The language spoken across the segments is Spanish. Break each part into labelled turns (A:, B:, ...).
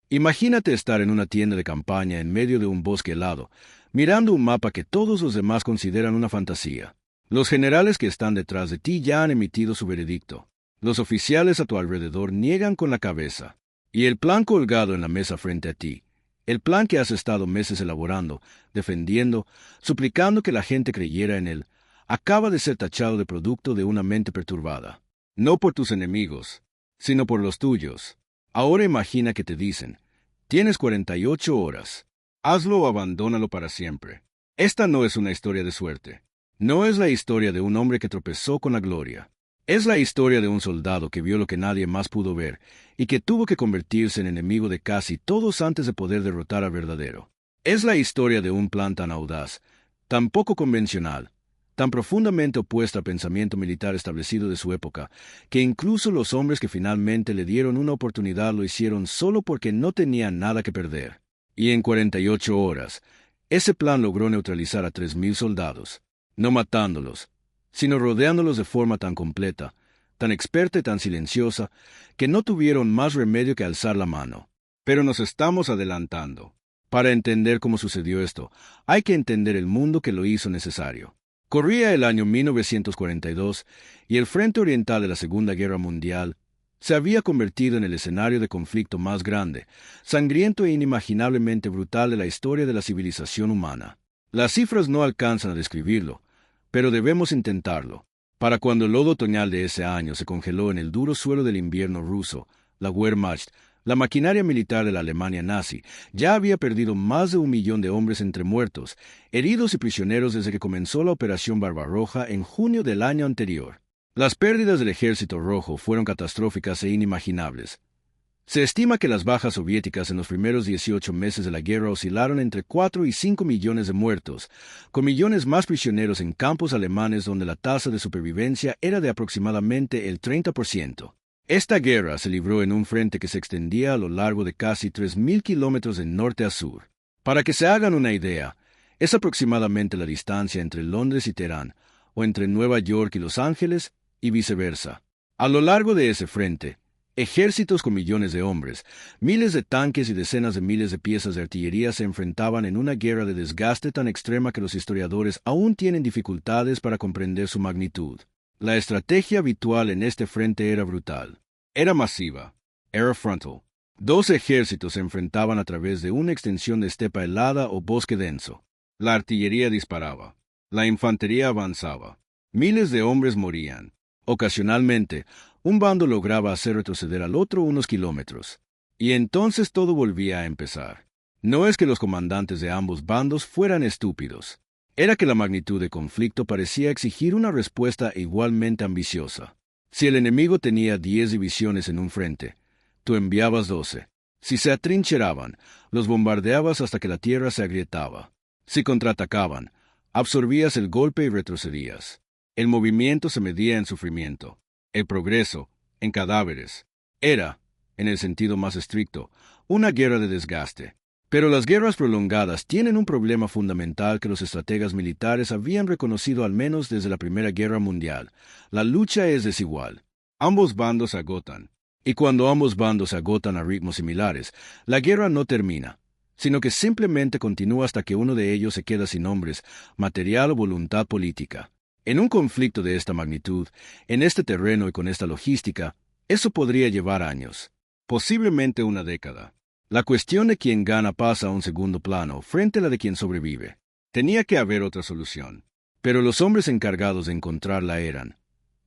A: Imagínate estar en una tienda de campaña en medio de un bosque helado, mirando un mapa que todos los demás consideran una fantasía. Los generales que están detrás de ti ya han emitido su veredicto. Los oficiales a tu alrededor niegan con la cabeza. Y el plan colgado en la mesa frente a ti, el plan que has estado meses elaborando, defendiendo, suplicando que la gente creyera en él, acaba de ser tachado de producto de una mente perturbada. No por tus enemigos, sino por los tuyos. Ahora imagina que te dicen, tienes 48 horas. Hazlo o abandónalo para siempre. Esta no es una historia de suerte. No es la historia de un hombre que tropezó con la gloria. Es la historia de un soldado que vio lo que nadie más pudo ver y que tuvo que convertirse en enemigo de casi todos antes de poder derrotar al verdadero. Es la historia de un plan tan audaz, tan poco convencional, tan profundamente opuesto al pensamiento militar establecido de su época, que incluso los hombres que finalmente le dieron una oportunidad lo hicieron solo porque no tenían nada que perder. Y en 48 horas, ese plan logró neutralizar a 3,000 soldados, no matándolos, sino rodeándolos de forma tan completa, tan experta y tan silenciosa, que no tuvieron más remedio que alzar la mano. Pero nos estamos adelantando. Para entender cómo sucedió esto, hay que entender el mundo que lo hizo necesario. Corría el año 1942 y el frente oriental de la Segunda Guerra Mundial se había convertido en el escenario de conflicto más grande, sangriento e inimaginablemente brutal de la historia de la civilización humana. Las cifras no alcanzan a describirlo, pero debemos intentarlo. Para cuando el lodo otoñal de ese año se congeló en el duro suelo del invierno ruso, la Wehrmacht, la maquinaria militar de la Alemania nazi, ya había perdido más de 1 millón de hombres entre muertos, heridos y prisioneros desde que comenzó la Operación Barbarroja en junio del año anterior. Las pérdidas del Ejército Rojo fueron catastróficas e inimaginables. Se estima que las bajas soviéticas en los primeros 18 meses de la guerra oscilaron entre 4 y 5 millones de muertos, con millones más prisioneros en campos alemanes donde la tasa de supervivencia era de aproximadamente el 30%. Esta guerra se libró en un frente que se extendía a lo largo de casi 3,000 kilómetros de norte a sur. Para que se hagan una idea, es aproximadamente la distancia entre Londres y Teherán, o entre Nueva York y Los Ángeles, y viceversa. A lo largo de ese frente, ejércitos con millones de hombres, miles de tanques y decenas de miles de piezas de artillería se enfrentaban en una guerra de desgaste tan extrema que los historiadores aún tienen dificultades para comprender su magnitud. La estrategia habitual en este frente era brutal. Era masiva. Era frontal. 2 ejércitos se enfrentaban a través de una extensión de estepa helada o bosque denso. La artillería disparaba. La infantería avanzaba. Miles de hombres morían. Ocasionalmente, un bando lograba hacer retroceder al otro unos kilómetros. Y entonces todo volvía a empezar. No es que los comandantes de ambos bandos fueran estúpidos. Era que la magnitud del conflicto parecía exigir una respuesta igualmente ambiciosa. Si el enemigo tenía 10 divisiones en un frente, tú enviabas 12. Si se atrincheraban, los bombardeabas hasta que la tierra se agrietaba. Si contraatacaban, absorbías el golpe y retrocedías. El movimiento se medía en sufrimiento. El progreso, en cadáveres. Era, en el sentido más estricto, una guerra de desgaste. Pero las guerras prolongadas tienen un problema fundamental que los estrategas militares habían reconocido al menos desde la Primera Guerra Mundial. La lucha es desigual. Ambos bandos se agotan. Y cuando ambos bandos se agotan a ritmos similares, la guerra no termina, sino que simplemente continúa hasta que uno de ellos se queda sin hombres, material o voluntad política. En un conflicto de esta magnitud, en este terreno y con esta logística, eso podría llevar años, posiblemente una década. La cuestión de quién gana pasa a un segundo plano frente a la de quien sobrevive. Tenía que haber otra solución, pero los hombres encargados de encontrarla eran,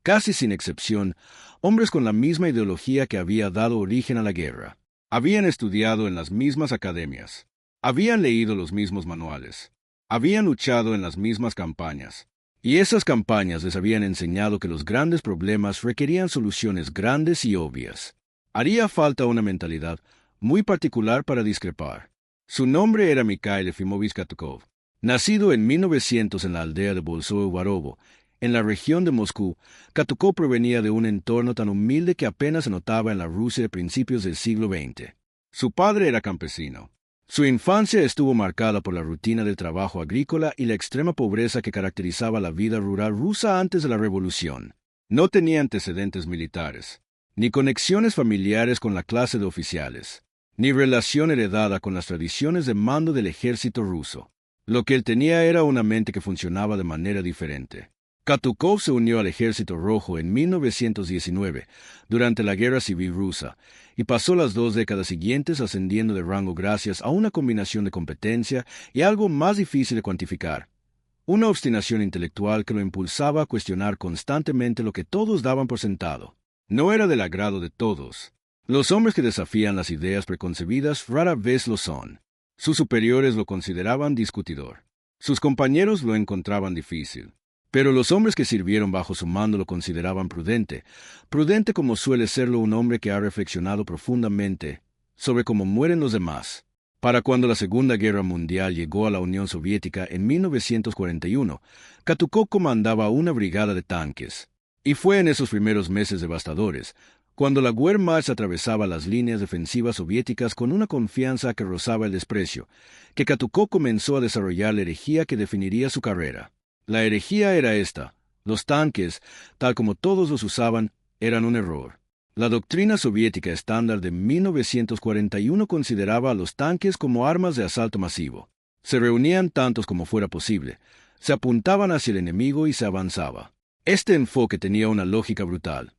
A: casi sin excepción, hombres con la misma ideología que había dado origen a la guerra. Habían estudiado en las mismas academias, habían leído los mismos manuales, habían luchado en las mismas campañas, y esas campañas les habían enseñado que los grandes problemas requerían soluciones grandes y obvias. Haría falta una mentalidad muy particular para discrepar. Su nombre era Mikhail Efimovich Katukov. Nacido en 1900 en la aldea de Bolsoe-Varovo, en la región de Moscú, Katukov provenía de un entorno tan humilde que apenas se notaba en la Rusia de principios del siglo XX. Su padre era campesino. Su infancia estuvo marcada por la rutina del trabajo agrícola y la extrema pobreza que caracterizaba la vida rural rusa antes de la revolución. No tenía antecedentes militares, ni conexiones familiares con la clase de oficiales, ni relación heredada con las tradiciones de mando del ejército ruso. Lo que él tenía era una mente que funcionaba de manera diferente. Katukov se unió al Ejército Rojo en 1919, durante la Guerra Civil Rusa, y pasó las 2 décadas siguientes ascendiendo de rango gracias a una combinación de competencia y algo más difícil de cuantificar: una obstinación intelectual que lo impulsaba a cuestionar constantemente lo que todos daban por sentado. No era del agrado de todos. Los hombres que desafían las ideas preconcebidas rara vez lo son. Sus superiores lo consideraban discutidor. Sus compañeros lo encontraban difícil. Pero los hombres que sirvieron bajo su mando lo consideraban prudente, prudente como suele serlo un hombre que ha reflexionado profundamente sobre cómo mueren los demás. Para cuando la Segunda Guerra Mundial llegó a la Unión Soviética en 1941, Katukov comandaba una brigada de tanques. Y fue en esos primeros meses devastadores, cuando la Wehrmacht atravesaba las líneas defensivas soviéticas con una confianza que rozaba el desprecio, que Katukov comenzó a desarrollar la herejía que definiría su carrera. La herejía era esta: los tanques, tal como todos los usaban, eran un error. La doctrina soviética estándar de 1941 consideraba a los tanques como armas de asalto masivo. Se reunían tantos como fuera posible, se apuntaban hacia el enemigo y se avanzaba. Este enfoque tenía una lógica brutal.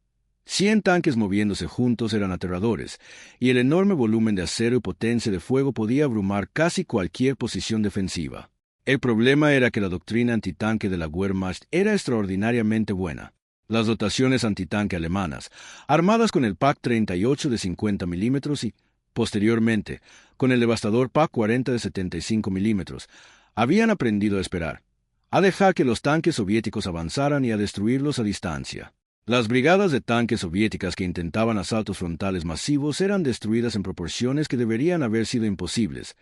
A: 100 tanques moviéndose juntos eran aterradores, y el enorme volumen de acero y potencia de fuego podía abrumar casi cualquier posición defensiva. El problema era que la doctrina antitanque de la Wehrmacht era extraordinariamente buena. Las dotaciones antitanque alemanas, armadas con el PaK-38 de 50 milímetros y, posteriormente, con el devastador PaK-40 de 75 milímetros, habían aprendido a esperar, a dejar que los tanques soviéticos avanzaran y a destruirlos a distancia. Las brigadas de tanques soviéticas que intentaban asaltos frontales masivos eran destruidas en proporciones que deberían haber sido imposibles.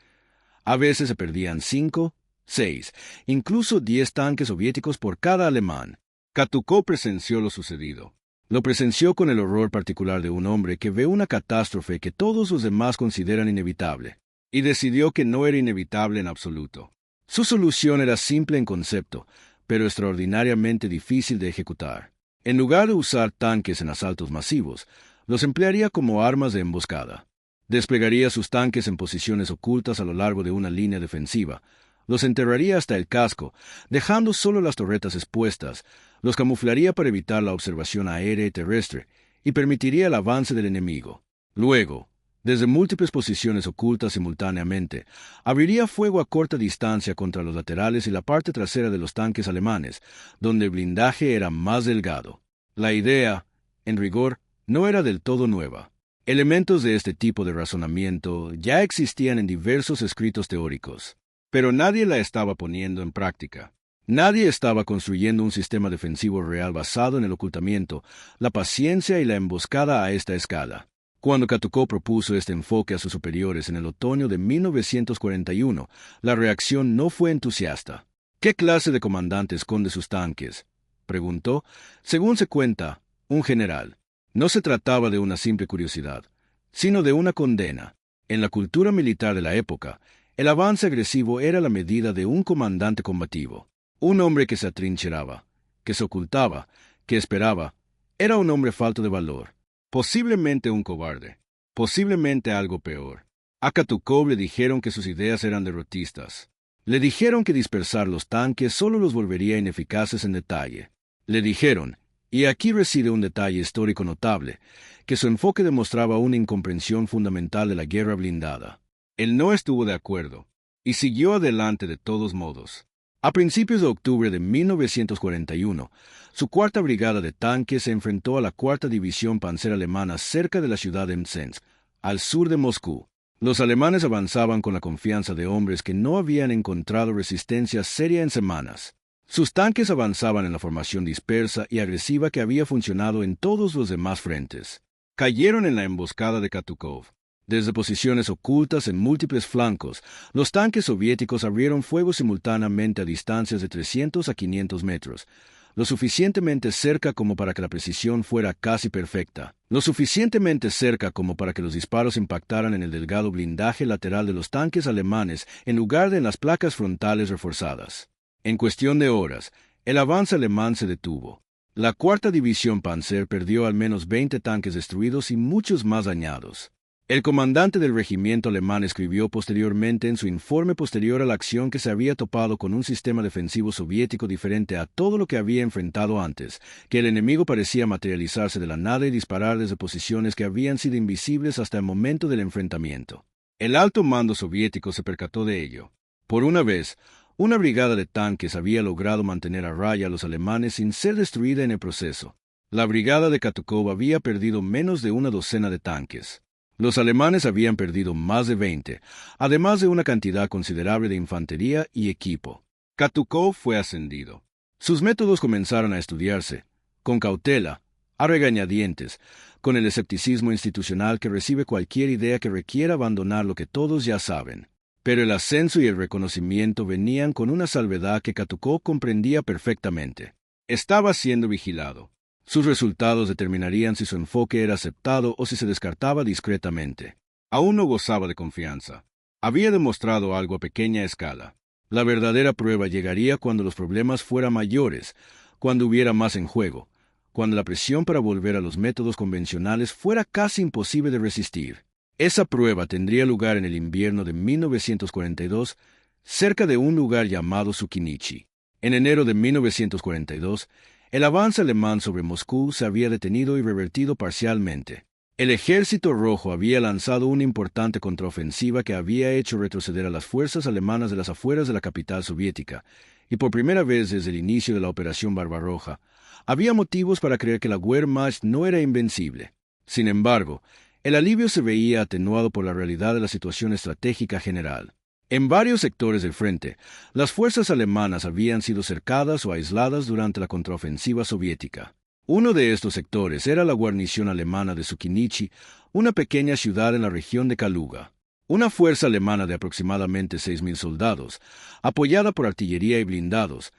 A: A veces se perdían 5, 6, incluso 10 tanques soviéticos por cada alemán. Katukov presenció lo sucedido. Lo presenció con el horror particular de un hombre que ve una catástrofe que todos los demás consideran inevitable, y decidió que no era inevitable en absoluto. Su solución era simple en concepto, pero extraordinariamente difícil de ejecutar. En lugar de usar tanques en asaltos masivos, los emplearía como armas de emboscada. Desplegaría sus tanques en posiciones ocultas a lo largo de una línea defensiva, los enterraría hasta el casco, dejando solo las torretas expuestas, los camuflaría para evitar la observación aérea y terrestre, y permitiría el avance del enemigo. Luego, desde múltiples posiciones ocultas simultáneamente, abriría fuego a corta distancia contra los laterales y la parte trasera de los tanques alemanes, donde el blindaje era más delgado. La idea, en rigor, no era del todo nueva. Elementos de este tipo de razonamiento ya existían en diversos escritos teóricos, pero nadie la estaba poniendo en práctica. Nadie estaba construyendo un sistema defensivo real basado en el ocultamiento, la paciencia y la emboscada a esta escala. Cuando Katukov propuso este enfoque a sus superiores en el otoño de 1941, la reacción no fue entusiasta. ¿Qué clase de comandante esconde sus tanques?, preguntó, según se cuenta, un general. No se trataba de una simple curiosidad, sino de una condena. En la cultura militar de la época, el avance agresivo era la medida de un comandante combativo. Un hombre que se atrincheraba, que se ocultaba, que esperaba, era un hombre falto de valor. Posiblemente un cobarde, posiblemente algo peor. A Katukov le dijeron que sus ideas eran derrotistas. Le dijeron que dispersar los tanques solo los volvería ineficaces en detalle. Le dijeron, y aquí reside un detalle histórico notable, que su enfoque demostraba una incomprensión fundamental de la guerra blindada. Él no estuvo de acuerdo, y siguió adelante de todos modos. A principios de octubre de 1941, su cuarta brigada de tanques se enfrentó a la cuarta división panzer alemana cerca de la ciudad de Mtsensk, al sur de Moscú. Los alemanes avanzaban con la confianza de hombres que no habían encontrado resistencia seria en semanas. Sus tanques avanzaban en la formación dispersa y agresiva que había funcionado en todos los demás frentes. Cayeron en la emboscada de Katukov. Desde posiciones ocultas en múltiples flancos, los tanques soviéticos abrieron fuego simultáneamente a distancias de 300 a 500 metros, lo suficientemente cerca como para que la precisión fuera casi perfecta, lo suficientemente cerca como para que los disparos impactaran en el delgado blindaje lateral de los tanques alemanes en lugar de en las placas frontales reforzadas. En cuestión de horas, el avance alemán se detuvo. La cuarta división Panzer perdió al menos 20 tanques destruidos y muchos más dañados. El comandante del regimiento alemán escribió posteriormente en su informe posterior a la acción que se había topado con un sistema defensivo soviético diferente a todo lo que había enfrentado antes, que el enemigo parecía materializarse de la nada y disparar desde posiciones que habían sido invisibles hasta el momento del enfrentamiento. El alto mando soviético se percató de ello. Por una vez, una brigada de tanques había logrado mantener a raya a los alemanes sin ser destruida en el proceso. La brigada de Katukov había perdido menos de una docena de tanques. Los alemanes habían perdido más de 20, además de una cantidad considerable de infantería y equipo. Katukov fue ascendido. Sus métodos comenzaron a estudiarse, con cautela, a regañadientes, con el escepticismo institucional que recibe cualquier idea que requiera abandonar lo que todos ya saben. Pero el ascenso y el reconocimiento venían con una salvedad que Katukov comprendía perfectamente. Estaba siendo vigilado. Sus resultados determinarían si su enfoque era aceptado o si se descartaba discretamente. Aún no gozaba de confianza. Había demostrado algo a pequeña escala. La verdadera prueba llegaría cuando los problemas fueran mayores, cuando hubiera más en juego, cuando la presión para volver a los métodos convencionales fuera casi imposible de resistir. Esa prueba tendría lugar en el invierno de 1942, cerca de un lugar llamado Sukinichi. En enero de 1942, el avance alemán sobre Moscú se había detenido y revertido parcialmente. El Ejército Rojo había lanzado una importante contraofensiva que había hecho retroceder a las fuerzas alemanas de las afueras de la capital soviética, y por primera vez desde el inicio de la Operación Barbarroja, había motivos para creer que la Wehrmacht no era invencible. Sin embargo, el alivio se veía atenuado por la realidad de la situación estratégica general. En varios sectores del frente, las fuerzas alemanas habían sido cercadas o aisladas durante la contraofensiva soviética. Uno de estos sectores era la guarnición alemana de Sukinichi, una pequeña ciudad en la región de Kaluga. Una fuerza alemana de aproximadamente 6.000 soldados, apoyada por artillería y blindados,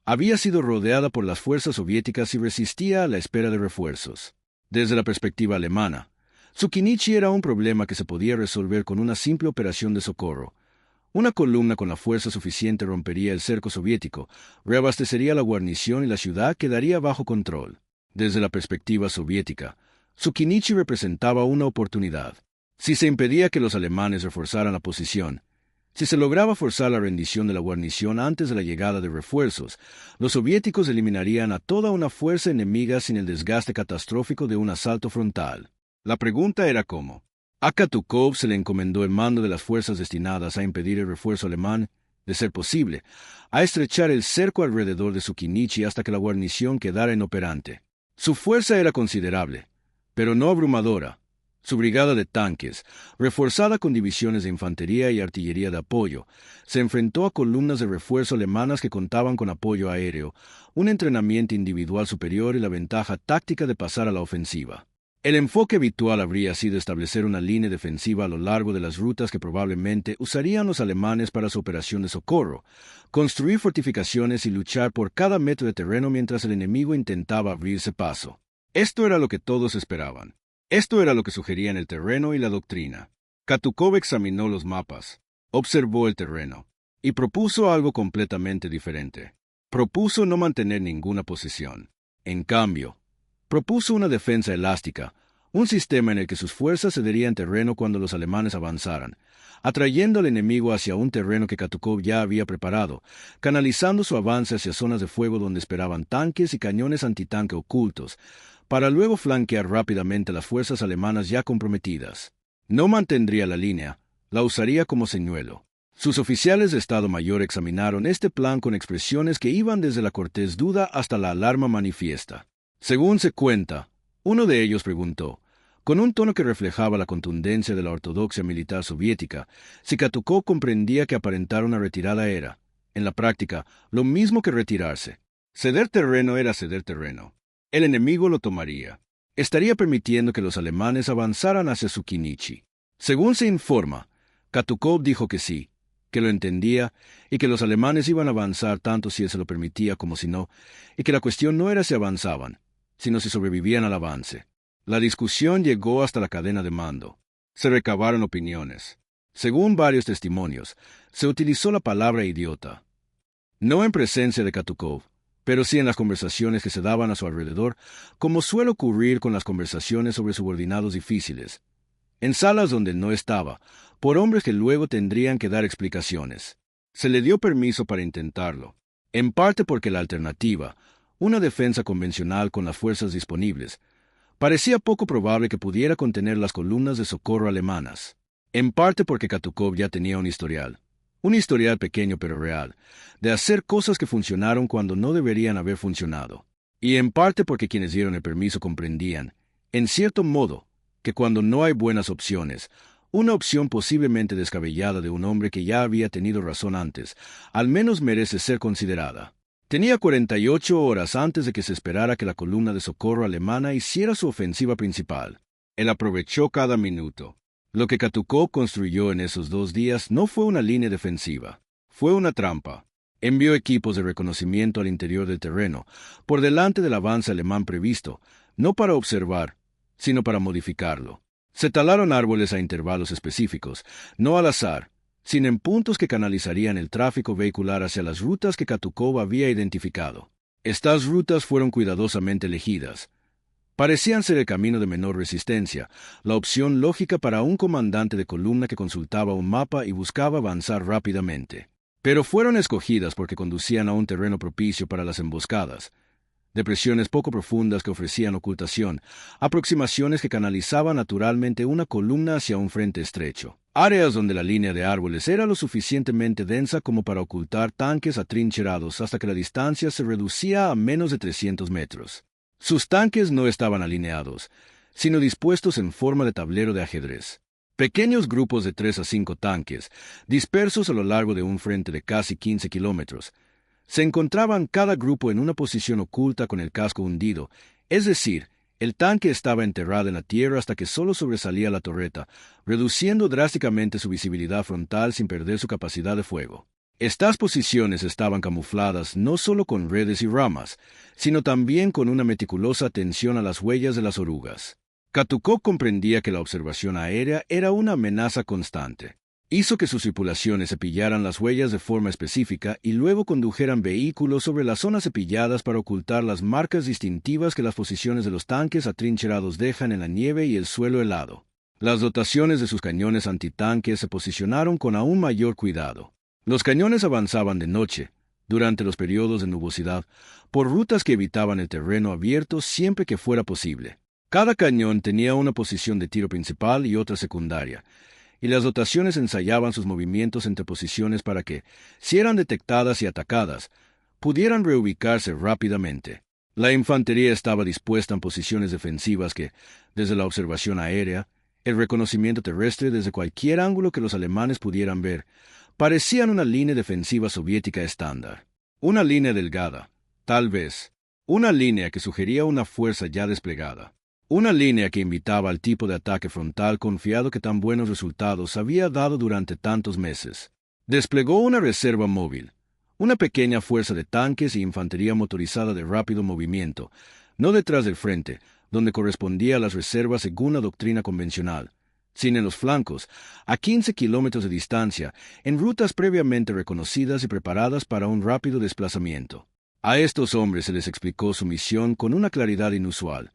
A: había sido rodeada por las fuerzas soviéticas y resistía a la espera de refuerzos. Desde la perspectiva alemana, Sukinichi era un problema que se podía resolver con una simple operación de socorro. Una columna con la fuerza suficiente rompería el cerco soviético, reabastecería la guarnición y la ciudad quedaría bajo control. Desde la perspectiva soviética, Sukinichi representaba una oportunidad. Si se impedía que los alemanes reforzaran la posición, si se lograba forzar la rendición de la guarnición antes de la llegada de refuerzos, los soviéticos eliminarían a toda una fuerza enemiga sin el desgaste catastrófico de un asalto frontal. La pregunta era cómo. A Katukov se le encomendó el mando de las fuerzas destinadas a impedir el refuerzo alemán, de ser posible, a estrechar el cerco alrededor de Sukinichi hasta que la guarnición quedara inoperante. Su fuerza era considerable, pero no abrumadora. Su brigada de tanques, reforzada con divisiones de infantería y artillería de apoyo, se enfrentó a columnas de refuerzo alemanas que contaban con apoyo aéreo, un entrenamiento individual superior y la ventaja táctica de pasar a la ofensiva. El enfoque habitual habría sido establecer una línea defensiva a lo largo de las rutas que probablemente usarían los alemanes para su operación de socorro, construir fortificaciones y luchar por cada metro de terreno mientras el enemigo intentaba abrirse paso. Esto era lo que todos esperaban. Esto era lo que sugerían el terreno y la doctrina. Katukov examinó los mapas, observó el terreno, y propuso algo completamente diferente. Propuso no mantener ninguna posición. En cambio, propuso una defensa elástica, un sistema en el que sus fuerzas cederían terreno cuando los alemanes avanzaran, atrayendo al enemigo hacia un terreno que Katukov ya había preparado, canalizando su avance hacia zonas de fuego donde esperaban tanques y cañones antitanque ocultos, para luego flanquear rápidamente las fuerzas alemanas ya comprometidas. No mantendría la línea, la usaría como señuelo. Sus oficiales de Estado Mayor examinaron este plan con expresiones que iban desde la cortés duda hasta la alarma manifiesta. Según se cuenta, uno de ellos preguntó, con un tono que reflejaba la contundencia de la ortodoxia militar soviética, si Katukov comprendía que aparentar una retirada era, en la práctica, lo mismo que retirarse. Ceder terreno era ceder terreno. El enemigo lo tomaría. Estaría permitiendo que los alemanes avanzaran hacia Sukinichi. Según se informa, Katukov dijo que sí, que lo entendía y que los alemanes iban a avanzar tanto si él se lo permitía como si no, y que la cuestión no era si avanzaban, sino si sobrevivían al avance. La discusión llegó hasta la cadena de mando. Se recabaron opiniones. Según varios testimonios, se utilizó la palabra idiota. No en presencia de Katukov, pero sí en las conversaciones que se daban a su alrededor, como suele ocurrir con las conversaciones sobre subordinados difíciles. en salas donde no estaba, por hombres que luego tendrían que dar explicaciones. Se le dio permiso para intentarlo, en parte porque la alternativa, una defensa convencional con las fuerzas disponibles, parecía poco probable que pudiera contener las columnas de socorro alemanas, en parte porque Katukov ya tenía un historial pequeño pero real, de hacer cosas que funcionaron cuando no deberían haber funcionado, y en parte porque quienes dieron el permiso comprendían, en cierto modo, que cuando no hay buenas opciones, una opción posiblemente descabellada de un hombre que ya había tenido razón antes, al menos merece ser considerada. Tenía 48 horas antes de que se esperara que la columna de socorro alemana hiciera su ofensiva principal. Él aprovechó cada minuto. Lo que Katukov construyó en esos 2 días no fue una línea defensiva, fue una trampa. Envió equipos de reconocimiento al interior del terreno, por delante del avance alemán previsto, no para observar, sino para modificarlo. Se talaron árboles a intervalos específicos, no al azar, sino en puntos que canalizarían el tráfico vehicular hacia las rutas que Katukov había identificado. Estas rutas fueron cuidadosamente elegidas. Parecían ser el camino de menor resistencia, la opción lógica para un comandante de columna que consultaba un mapa y buscaba avanzar rápidamente. Pero fueron escogidas porque conducían a un terreno propicio para las emboscadas, depresiones poco profundas que ofrecían ocultación, aproximaciones que canalizaban naturalmente una columna hacia un frente estrecho, áreas donde la línea de árboles era lo suficientemente densa como para ocultar tanques atrincherados hasta que la distancia se reducía a menos de 300 metros. Sus tanques no estaban alineados, sino dispuestos en forma de tablero de ajedrez. Pequeños grupos de 3 a 5 tanques, dispersos a lo largo de un frente de casi 15 kilómetros, se encontraban cada grupo en una posición oculta con el casco hundido, es decir, el tanque estaba enterrado en la tierra hasta que solo sobresalía la torreta, reduciendo drásticamente su visibilidad frontal sin perder su capacidad de fuego. Estas posiciones estaban camufladas no solo con redes y ramas, sino también con una meticulosa atención a las huellas de las orugas. Katukov comprendía que la observación aérea era una amenaza constante. Hizo que sus tripulaciones cepillaran las huellas de forma específica y luego condujeran vehículos sobre las zonas cepilladas para ocultar las marcas distintivas que las posiciones de los tanques atrincherados dejan en la nieve y el suelo helado. Las dotaciones de sus cañones antitanques se posicionaron con aún mayor cuidado. Los cañones avanzaban de noche, durante los periodos de nubosidad, por rutas que evitaban el terreno abierto siempre que fuera posible. Cada cañón tenía una posición de tiro principal y otra secundaria, y las dotaciones ensayaban sus movimientos entre posiciones para que, si eran detectadas y atacadas, pudieran reubicarse rápidamente. La infantería estaba dispuesta en posiciones defensivas que, desde la observación aérea, el reconocimiento terrestre desde cualquier ángulo que los alemanes pudieran ver, parecían una línea defensiva soviética estándar. Una línea delgada, tal vez. Una línea que sugería una fuerza ya desplegada. Una línea que invitaba al tipo de ataque frontal confiado que tan buenos resultados había dado durante tantos meses. Desplegó una reserva móvil, una pequeña fuerza de tanques y infantería motorizada de rápido movimiento, no detrás del frente, donde correspondía a las reservas según la doctrina convencional, sino en los flancos, a 15 kilómetros de distancia, en rutas previamente reconocidas y preparadas para un rápido desplazamiento. A estos hombres se les explicó su misión con una claridad inusual.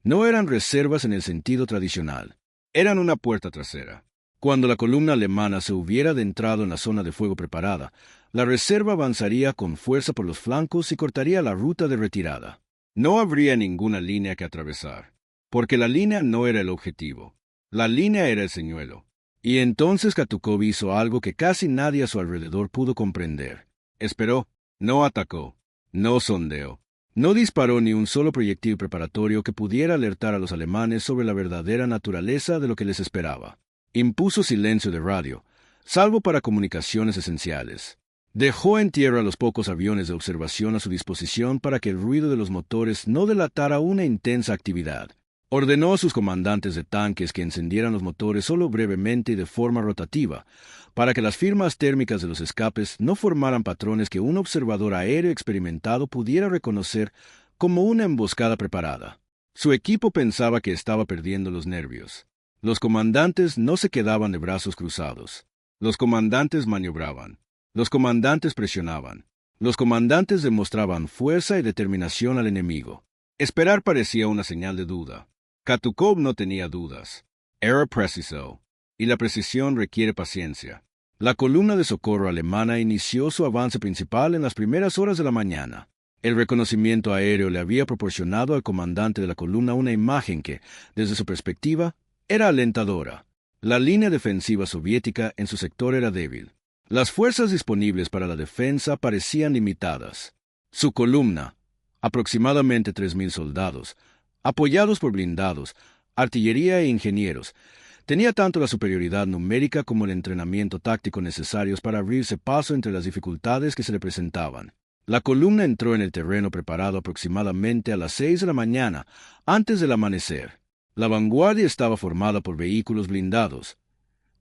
A: No eran reservas en el sentido tradicional. Eran una puerta trasera. Cuando la columna alemana se hubiera adentrado en la zona de fuego preparada, la reserva avanzaría con fuerza por los flancos y cortaría la ruta de retirada. No habría ninguna línea que atravesar, porque la línea no era el objetivo. La línea era el señuelo. Y entonces Katukov hizo algo que casi nadie a su alrededor pudo comprender. Esperó, no atacó, no sondeó. No disparó ni un solo proyectil preparatorio que pudiera alertar a los alemanes sobre la verdadera naturaleza de lo que les esperaba. Impuso silencio de radio, salvo para comunicaciones esenciales. Dejó en tierra los pocos aviones de observación a su disposición para que el ruido de los motores no delatara una intensa actividad. Ordenó a sus comandantes de tanques que encendieran los motores solo brevemente y de forma rotativa, para que las firmas térmicas de los escapes no formaran patrones que un observador aéreo experimentado pudiera reconocer como una emboscada preparada. Su equipo pensaba que estaba perdiendo los nervios. Los comandantes no se quedaban de brazos cruzados. Los comandantes maniobraban. Los comandantes presionaban. Los comandantes demostraban fuerza y determinación al enemigo. Esperar parecía una señal de duda. Katukov no tenía dudas. Era preciso, y la precisión requiere paciencia. La columna de socorro alemana inició su avance principal en las primeras horas de la mañana. El reconocimiento aéreo le había proporcionado al comandante de la columna una imagen que, desde su perspectiva, era alentadora. La línea defensiva soviética en su sector era débil. Las fuerzas disponibles para la defensa parecían limitadas. Su columna, aproximadamente 3.000 soldados, apoyados por blindados, artillería e ingenieros, tenía tanto la superioridad numérica como el entrenamiento táctico necesarios para abrirse paso entre las dificultades que se le presentaban. La columna entró en el terreno preparado aproximadamente a las 6 de la mañana, antes del amanecer. La vanguardia estaba formada por vehículos blindados.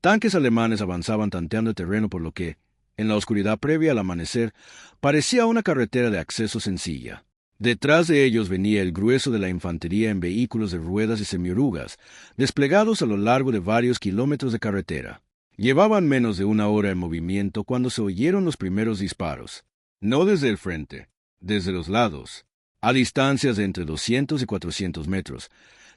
A: Tanques alemanes avanzaban tanteando el terreno por lo que, en la oscuridad previa al amanecer, parecía una carretera de acceso sencilla. Detrás de ellos venía el grueso de la infantería en vehículos de ruedas y semiorugas, desplegados a lo largo de varios kilómetros de carretera. Llevaban menos de una hora en movimiento cuando se oyeron los primeros disparos. No desde el frente, desde los lados, a distancias de entre 200 y 400 metros.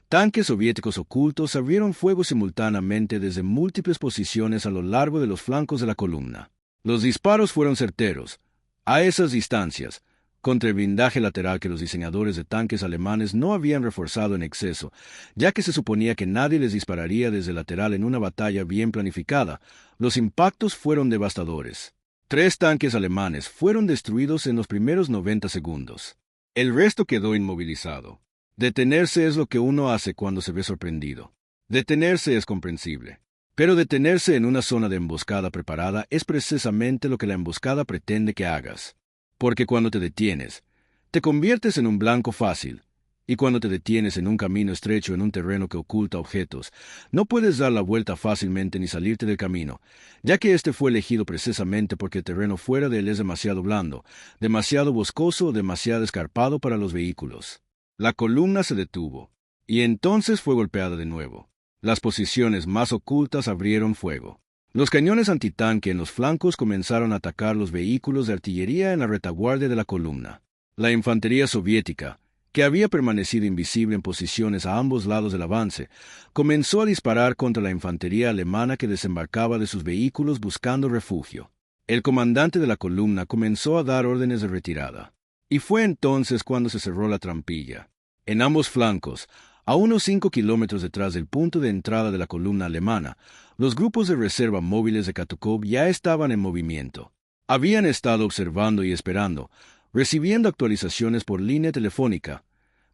A: Tanques soviéticos ocultos abrieron fuego simultáneamente desde múltiples posiciones a lo largo de los flancos de la columna. Los disparos fueron certeros. A esas distancias, contra el blindaje lateral que los diseñadores de tanques alemanes no habían reforzado en exceso, ya que se suponía que nadie les dispararía desde el lateral en una batalla bien planificada, los impactos fueron devastadores. 3 tanques alemanes fueron destruidos en los primeros 90 segundos. El resto quedó inmovilizado. Detenerse es lo que uno hace cuando se ve sorprendido. Detenerse es comprensible. Pero detenerse en una zona de emboscada preparada es precisamente lo que la emboscada pretende que hagas. Porque cuando te detienes, te conviertes en un blanco fácil, y cuando te detienes en un camino estrecho en un terreno que oculta objetos, no puedes dar la vuelta fácilmente ni salirte del camino, ya que este fue elegido precisamente porque el terreno fuera de él es demasiado blando, demasiado boscoso o demasiado escarpado para los vehículos. La columna se detuvo, y entonces fue golpeada de nuevo. Las posiciones más ocultas abrieron fuego. Los cañones antitanque en los flancos comenzaron a atacar los vehículos de artillería en la retaguardia de la columna. La infantería soviética, que había permanecido invisible en posiciones a ambos lados del avance, comenzó a disparar contra la infantería alemana que desembarcaba de sus vehículos buscando refugio. El comandante de la columna comenzó a dar órdenes de retirada. Y fue entonces cuando se cerró la trampilla. En ambos flancos, a unos 5 kilómetros detrás del punto de entrada de la columna alemana, los grupos de reserva móviles de Katukov ya estaban en movimiento. Habían estado observando y esperando, recibiendo actualizaciones por línea telefónica.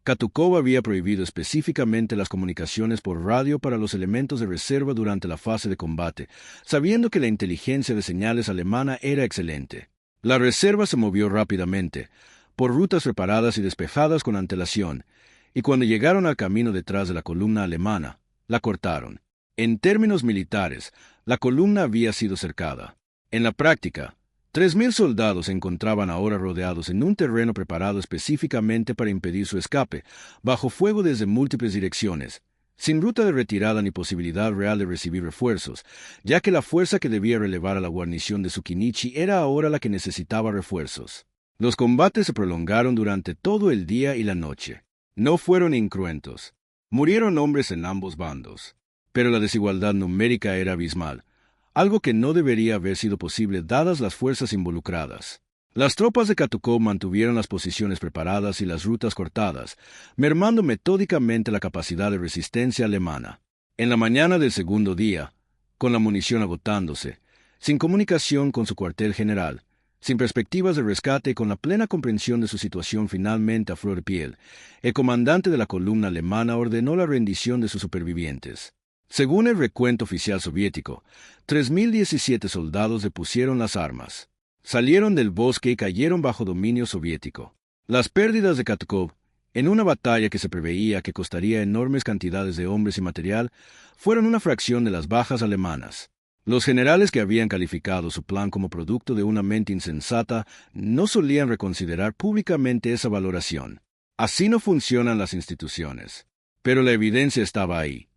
A: Katukov había prohibido específicamente las comunicaciones por radio para los elementos de reserva durante la fase de combate, sabiendo que la inteligencia de señales alemana era excelente. La reserva se movió rápidamente, por rutas preparadas y despejadas con antelación, y cuando llegaron al camino detrás de la columna alemana, la cortaron. En términos militares, la columna había sido cercada. En la práctica, 3.000 soldados se encontraban ahora rodeados en un terreno preparado específicamente para impedir su escape, bajo fuego desde múltiples direcciones, sin ruta de retirada ni posibilidad real de recibir refuerzos, ya que la fuerza que debía relevar a la guarnición de Sukinichi era ahora la que necesitaba refuerzos. Los combates se prolongaron durante todo el día y la noche. No fueron incruentos. Murieron hombres en ambos bandos. Pero la desigualdad numérica era abismal, algo que no debería haber sido posible dadas las fuerzas involucradas. Las tropas de Katukov mantuvieron las posiciones preparadas y las rutas cortadas, mermando metódicamente la capacidad de resistencia alemana. En la mañana del segundo día, con la munición agotándose, sin comunicación con su cuartel general, sin perspectivas de rescate y con la plena comprensión de su situación finalmente a flor de piel, el comandante de la columna alemana ordenó la rendición de sus supervivientes. Según el recuento oficial soviético, 3.017 soldados depusieron las armas, salieron del bosque y cayeron bajo dominio soviético. Las pérdidas de Katukov, en una batalla que se preveía que costaría enormes cantidades de hombres y material, fueron una fracción de las bajas alemanas. Los generales que habían calificado su plan como producto de una mente insensata no solían reconsiderar públicamente esa valoración. Así no funcionan las instituciones. Pero la evidencia estaba ahí.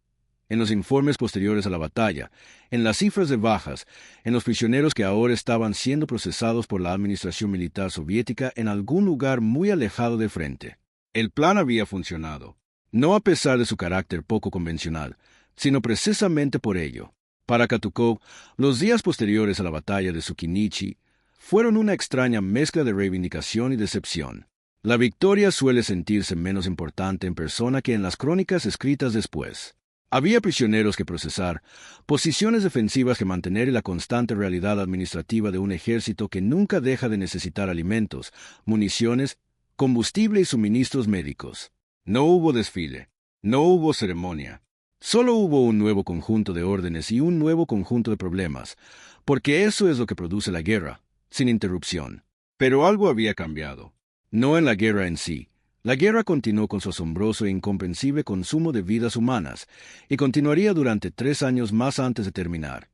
A: En los informes posteriores a la batalla, en las cifras de bajas, en los prisioneros que ahora estaban siendo procesados por la administración militar soviética en algún lugar muy alejado del frente. El plan había funcionado. No a pesar de su carácter poco convencional, sino precisamente por ello. Para Katukov, los días posteriores a la batalla de Tsukinichi fueron una extraña mezcla de reivindicación y decepción. La victoria suele sentirse menos importante en persona que en las crónicas escritas después. Había prisioneros que procesar, posiciones defensivas que mantener y la constante realidad administrativa de un ejército que nunca deja de necesitar alimentos, municiones, combustible y suministros médicos. No hubo desfile, no hubo ceremonia. Solo hubo un nuevo conjunto de órdenes y un nuevo conjunto de problemas, porque eso es lo que produce la guerra, sin interrupción. Pero algo había cambiado. No en la guerra en sí. La guerra continuó con su asombroso e incomprensible consumo de vidas humanas, y continuaría durante 3 años más antes de terminar.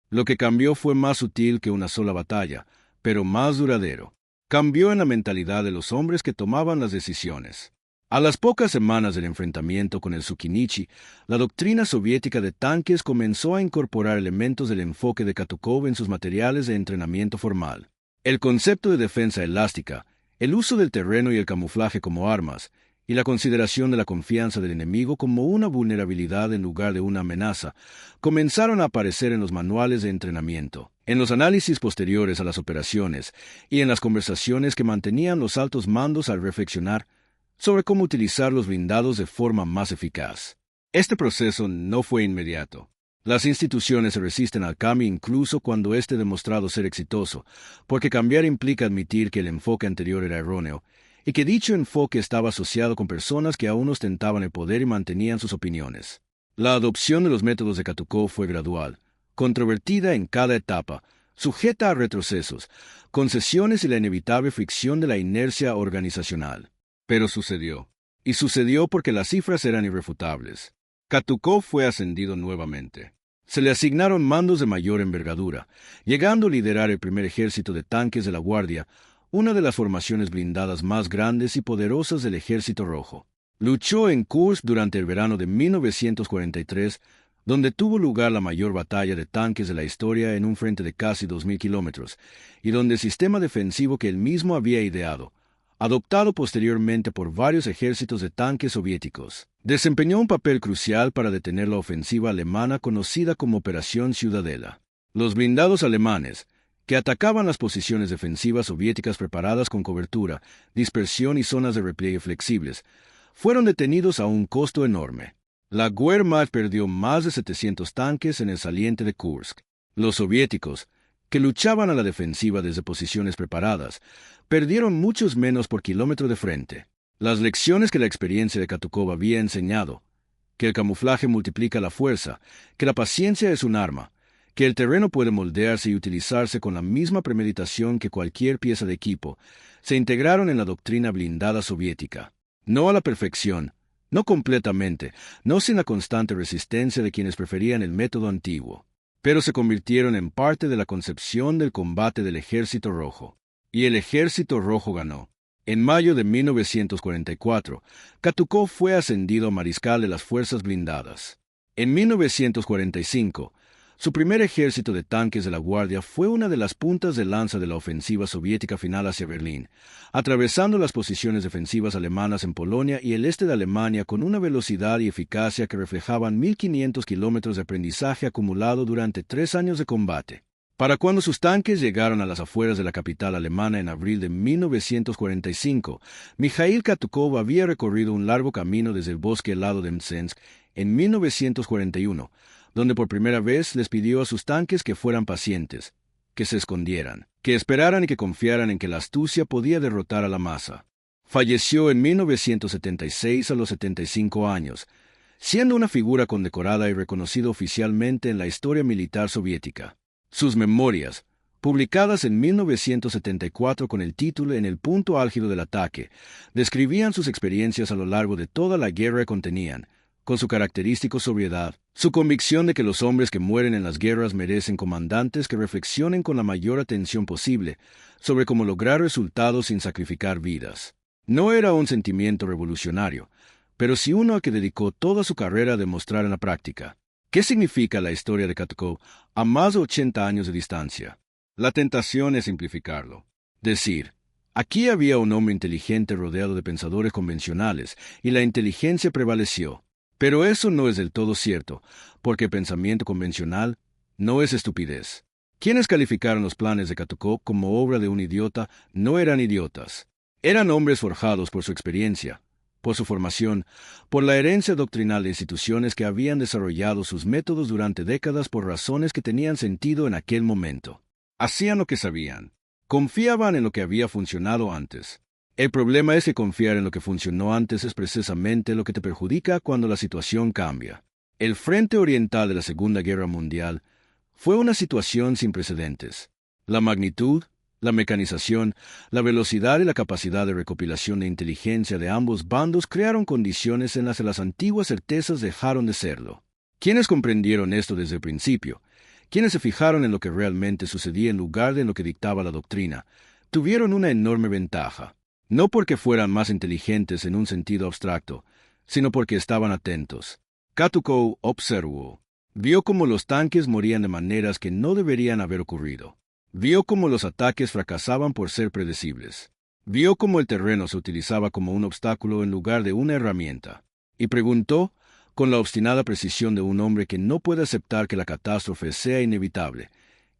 A: Lo que cambió fue más sutil que una sola batalla, pero más duradero. Cambió en la mentalidad de los hombres que tomaban las decisiones. A las pocas semanas del enfrentamiento con el Tsukinichi, la doctrina soviética de tanques comenzó a incorporar elementos del enfoque de Katukov en sus materiales de entrenamiento formal. El concepto de defensa elástica, el uso del terreno y el camuflaje como armas, y la consideración de la confianza del enemigo como una vulnerabilidad en lugar de una amenaza, comenzaron a aparecer en los manuales de entrenamiento, en los análisis posteriores a las operaciones y en las conversaciones que mantenían los altos mandos al reflexionar sobre cómo utilizar los blindados de forma más eficaz. Este proceso no fue inmediato. Las instituciones se resisten al cambio incluso cuando éste ha demostrado ser exitoso, porque cambiar implica admitir que el enfoque anterior era erróneo, y que dicho enfoque estaba asociado con personas que aún ostentaban el poder y mantenían sus opiniones. La adopción de los métodos de Katukov fue gradual, controvertida en cada etapa, sujeta a retrocesos, concesiones y la inevitable fricción de la inercia organizacional. Pero sucedió. Y sucedió porque las cifras eran irrefutables. Katukov fue ascendido nuevamente. Se le asignaron mandos de mayor envergadura, llegando a liderar el primer ejército de tanques de la Guardia, una de las formaciones blindadas más grandes y poderosas del Ejército Rojo. Luchó en Kursk durante el verano de 1943, donde tuvo lugar la mayor batalla de tanques de la historia en un frente de casi 2.000 kilómetros, y donde el sistema defensivo que él mismo había ideado, adoptado posteriormente por varios ejércitos de tanques soviéticos, desempeñó un papel crucial para detener la ofensiva alemana conocida como Operación Ciudadela. Los blindados alemanes, que atacaban las posiciones defensivas soviéticas preparadas con cobertura, dispersión y zonas de repliegue flexibles, fueron detenidos a un costo enorme. La Wehrmacht perdió más de 700 tanques en el saliente de Kursk. Los soviéticos, que luchaban a la defensiva desde posiciones preparadas, perdieron muchos menos por kilómetro de frente. Las lecciones que la experiencia de Katukov había enseñado, que el camuflaje multiplica la fuerza, que la paciencia es un arma, que el terreno puede moldearse y utilizarse con la misma premeditación que cualquier pieza de equipo, se integraron en la doctrina blindada soviética. No a la perfección, no completamente, no sin la constante resistencia de quienes preferían el método antiguo, pero se convirtieron en parte de la concepción del combate del Ejército Rojo. Y el Ejército Rojo ganó. En mayo de 1944, Katukov fue ascendido a mariscal de las fuerzas blindadas. En 1945, su primer ejército de tanques de la Guardia fue una de las puntas de lanza de la ofensiva soviética final hacia Berlín, atravesando las posiciones defensivas alemanas en Polonia y el este de Alemania con una velocidad y eficacia que reflejaban 1.500 kilómetros de aprendizaje acumulado durante 3 años de combate. Para cuando sus tanques llegaron a las afueras de la capital alemana en abril de 1945, Mikhail Katukov había recorrido un largo camino desde el bosque helado de Mtsensk en 1941, donde por primera vez les pidió a sus tanques que fueran pacientes, que se escondieran, que esperaran y que confiaran en que la astucia podía derrotar a la masa. Falleció en 1976 a los 75 años, siendo una figura condecorada y reconocida oficialmente en la historia militar soviética. Sus memorias, publicadas en 1974 con el título En el punto álgido del ataque, describían sus experiencias a lo largo de toda la guerra y contenían, con su característica sobriedad, su convicción de que los hombres que mueren en las guerras merecen comandantes que reflexionen con la mayor atención posible sobre cómo lograr resultados sin sacrificar vidas. No era un sentimiento revolucionario, pero sí uno al que dedicó toda su carrera a demostrar en la práctica. ¿Qué significa la historia de Katukov a más de 80 años de distancia? La tentación es simplificarlo. Decir, aquí había un hombre inteligente rodeado de pensadores convencionales, y la inteligencia prevaleció. Pero eso no es del todo cierto, porque pensamiento convencional no es estupidez. Quienes calificaron los planes de Katukó como obra de un idiota no eran idiotas. Eran hombres forjados por su experiencia, por su formación, por la herencia doctrinal de instituciones que habían desarrollado sus métodos durante décadas por razones que tenían sentido en aquel momento. Hacían lo que sabían. Confiaban en lo que había funcionado antes. El problema es que confiar en lo que funcionó antes es precisamente lo que te perjudica cuando la situación cambia. El frente oriental de la Segunda Guerra Mundial fue una situación sin precedentes. La magnitud, la mecanización, la velocidad y la capacidad de recopilación de inteligencia de ambos bandos crearon condiciones en las que las antiguas certezas dejaron de serlo. Quienes comprendieron esto desde el principio, quienes se fijaron en lo que realmente sucedía en lugar de en lo que dictaba la doctrina, tuvieron una enorme ventaja, no porque fueran más inteligentes en un sentido abstracto, sino porque estaban atentos. Katukó observó. Vio cómo los tanques morían de maneras que no deberían haber ocurrido. Vio cómo los ataques fracasaban por ser predecibles. Vio cómo el terreno se utilizaba como un obstáculo en lugar de una herramienta. Y preguntó, con la obstinada precisión de un hombre que no puede aceptar que la catástrofe sea inevitable,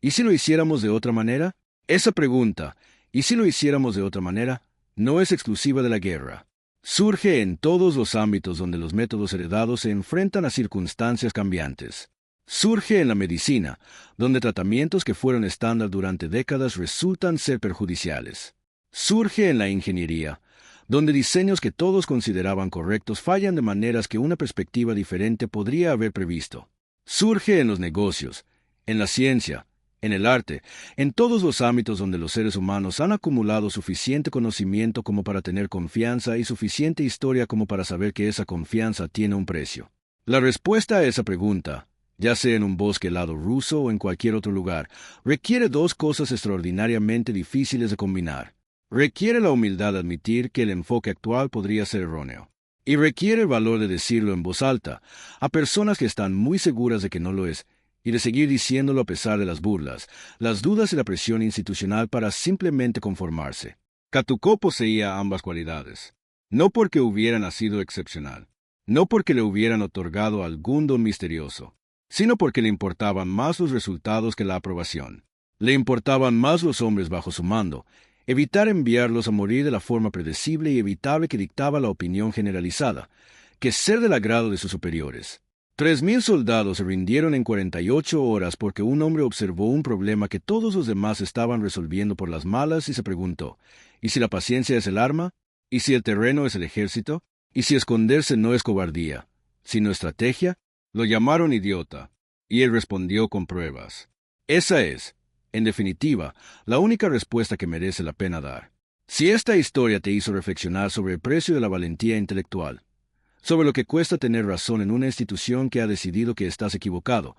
A: ¿y si lo hiciéramos de otra manera? Esa pregunta, ¿y si lo hiciéramos de otra manera?, no es exclusiva de la guerra. Surge en todos los ámbitos donde los métodos heredados se enfrentan a circunstancias cambiantes. Surge en la medicina, donde tratamientos que fueron estándar durante décadas resultan ser perjudiciales. Surge en la ingeniería, donde diseños que todos consideraban correctos fallan de maneras que una perspectiva diferente podría haber previsto. Surge en los negocios, en la ciencia, en el arte, en todos los ámbitos donde los seres humanos han acumulado suficiente conocimiento como para tener confianza y suficiente historia como para saber que esa confianza tiene un precio. La respuesta a esa pregunta, ya sea en un bosque helado ruso o en cualquier otro lugar, requiere dos cosas extraordinariamente difíciles de combinar. Requiere la humildad de admitir que el enfoque actual podría ser erróneo. Y requiere el valor de decirlo en voz alta, a personas que están muy seguras de que no lo es, y de seguir diciéndolo a pesar de las burlas, las dudas y la presión institucional para simplemente conformarse. Katukó poseía ambas cualidades, no porque hubiera nacido excepcional, no porque le hubieran otorgado algún don misterioso, sino porque le importaban más los resultados que la aprobación. Le importaban más los hombres bajo su mando, evitar enviarlos a morir de la forma predecible y evitable que dictaba la opinión generalizada, que ser del agrado de sus superiores. 3,000 soldados se rindieron en 48 horas porque un hombre observó un problema que todos los demás estaban resolviendo por las malas y se preguntó, ¿y si la paciencia es el arma? ¿Y si el terreno es el ejército? ¿Y si esconderse no es cobardía, sino estrategia? Lo llamaron idiota, y él respondió con pruebas. Esa es, en definitiva, la única respuesta que merece la pena dar. Si esta historia te hizo reflexionar sobre el precio de la valentía intelectual, sobre lo que cuesta tener razón en una institución que ha decidido que estás equivocado,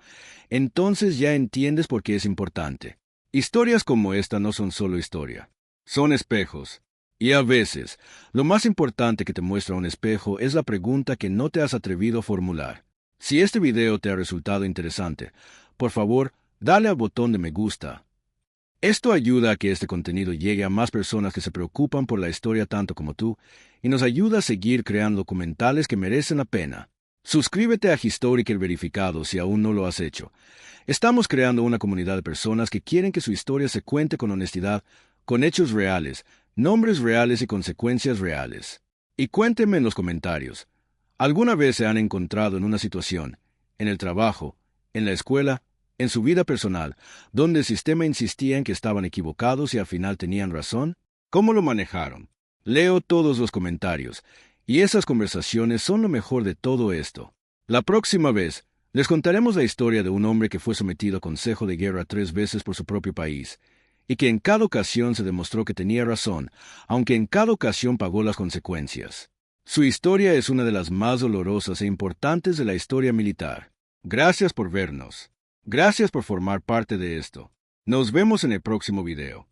A: entonces ya entiendes por qué es importante. Historias como esta no son solo historia, son espejos. Y a veces, lo más importante que te muestra un espejo es la pregunta que no te has atrevido a formular. Si este video te ha resultado interesante, por favor, dale al botón de me gusta. Esto ayuda a que este contenido llegue a más personas que se preocupan por la historia tanto como tú, y nos ayuda a seguir creando documentales que merecen la pena. Suscríbete a Historical Verificado si aún no lo has hecho. Estamos creando una comunidad de personas que quieren que su historia se cuente con honestidad, con hechos reales, nombres reales y consecuencias reales. Y cuéntenme en los comentarios, ¿alguna vez se han encontrado en una situación, en el trabajo, en la escuela, en su vida personal, donde el sistema insistía en que estaban equivocados y al final tenían razón? ¿Cómo lo manejaron? Leo todos los comentarios, y esas conversaciones son lo mejor de todo esto. La próxima vez, les contaremos la historia de un hombre que fue sometido a consejo de guerra 3 veces por su propio país, y que en cada ocasión se demostró que tenía razón, aunque en cada ocasión pagó las consecuencias. Su historia es una de las más dolorosas e importantes de la historia militar. Gracias por vernos. Gracias por formar parte de esto. Nos vemos en el próximo video.